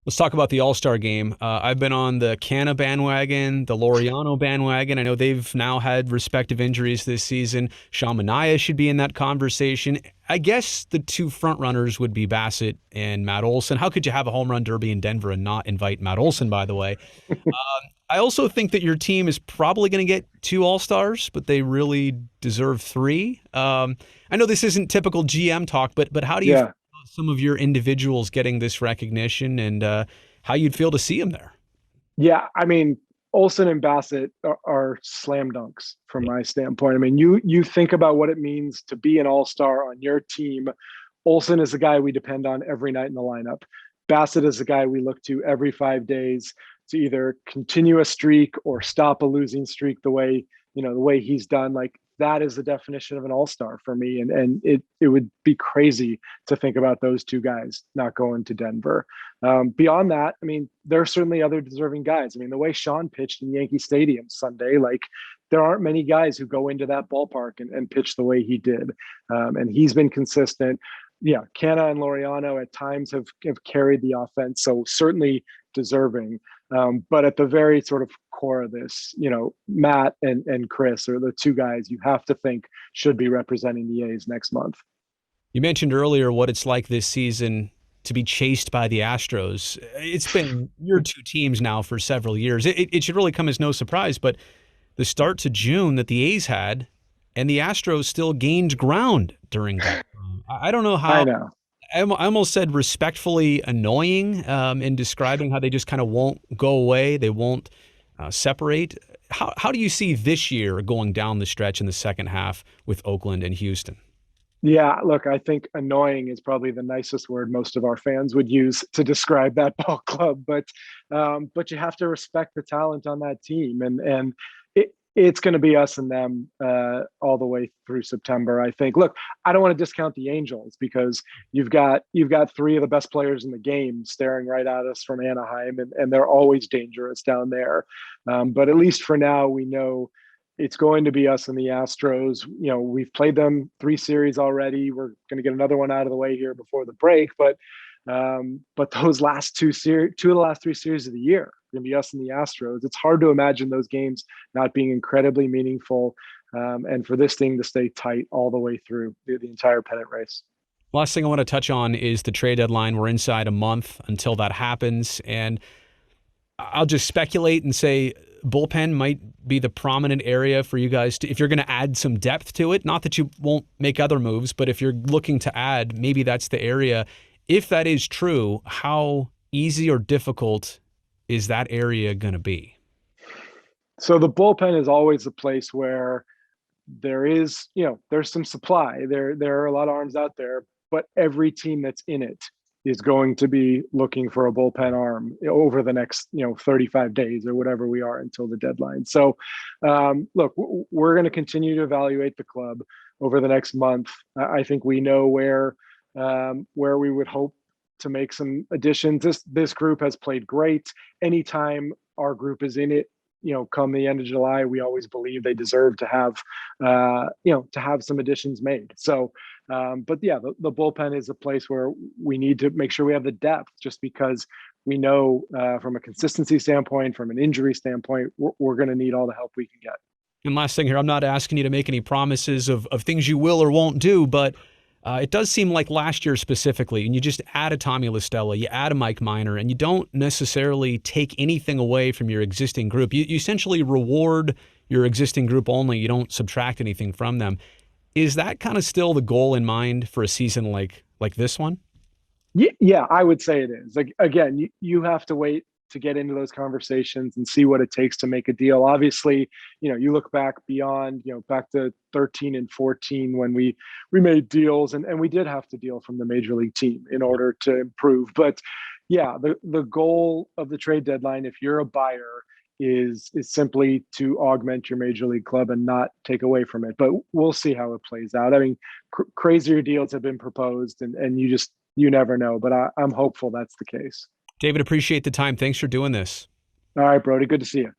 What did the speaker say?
Let's talk about the All-Star game. I've been on the Canna bandwagon, the Laureano bandwagon. I know they've now had respective injuries this season. Sean Manaea should be in that conversation. I guess the two front runners would be Bassett and Matt Olson. How could you have a home run derby in Denver and not invite Matt Olson, by the way? I also think that your team is probably going to get two All-Stars, but they really deserve three. I know this isn't typical GM talk, but how do you feel Yeah. about some of your individuals getting this recognition and how you'd feel to see them there? Yeah. I mean, Olson and Bassett are slam dunks from Yeah. my standpoint. I mean, you think about what it means to be an all-star on your team. Olson is the guy we depend on every night in the lineup. Bassett is the guy we look to every 5 days to either continue a streak or stop a losing streak the way he's done. Like that is the definition of an all-star for me. And it would be crazy to think about those two guys not going to Denver. Beyond that, I mean, there are certainly other deserving guys. I mean, the way Sean pitched in Yankee Stadium Sunday, like there aren't many guys who go into that ballpark and pitch the way he did. And he's been consistent. Yeah, Canna and Laureano at times have carried the offense, so certainly deserving. But at the very sort of core of this, Matt and Chris are the two guys you have to think should be representing the A's next month. You mentioned earlier what it's like this season to be chased by the Astros. It's been your two teams now for several years. It should really come as no surprise, but the start to June that the A's had and the Astros still gained ground during that. I don't know I how. know. I almost said respectfully annoying in describing how they just kind of won't go away. They won't separate. How do you see this year going down the stretch in the second half with Oakland and Houston? Yeah, look, I think annoying is probably the nicest word most of our fans would use to describe that ball club. But you have to respect the talent on that team, and it's going to be us and them all the way through September. I think. Look, I don't want to discount the Angels because you've got three of the best players in the game staring right at us from Anaheim, and they're always dangerous down there. But at least for now, we know it's going to be us and the Astros. We've played them 3 series already. We're going to get another one out of the way here before the break. But those last two of the last 3 series of the year are going to be us and the Astros. It's hard to imagine those games not being incredibly meaningful, and for this thing to stay tight all the way through the entire pennant race. Last thing I want to touch on is the trade deadline. We're inside a month until that happens, and I'll just speculate and say bullpen might be the prominent area for you guys to, if you're going to add some depth to it. Not that you won't make other moves, but if you're looking to add, maybe that's the area. If that is true, how easy or difficult is that area going to be? So the bullpen is always a place where there's some supply. There are a lot of arms out there, but every team that's in it is going to be looking for a bullpen arm over the next 35 days or whatever we are until the deadline. So look, we're going to continue to evaluate the club over the next month. I think we know where we would hope to make some additions. This group has played great. Anytime our group is in it, come the end of July, we always believe they deserve to have some additions made. So, but yeah, the bullpen is a place where we need to make sure we have the depth, just because we know from a consistency standpoint, from an injury standpoint, we're going to need all the help we can get. And last thing here, I'm not asking you to make any promises of things you will or won't do, but it does seem like last year specifically, and you just add a Tommy LaStella, you add a Mike Minor, and you don't necessarily take anything away from your existing group. You essentially reward your existing group only. You don't subtract anything from them. Is that kind of still the goal in mind for a season like this one? Yeah, I would say it is. Like again, you have to wait to get into those conversations and see what it takes to make a deal. Obviously, you look back beyond, back to 13 and 14 when we made deals, and we did have to deal from the major league team in order to improve. But yeah, the goal of the trade deadline, if you're a buyer, is simply to augment your major league club and not take away from it. But we'll see how it plays out. I mean, crazier deals have been proposed, and you never know. But I'm hopeful that's the case. David, appreciate the time. Thanks for doing this. All right, Brody. Good to see you.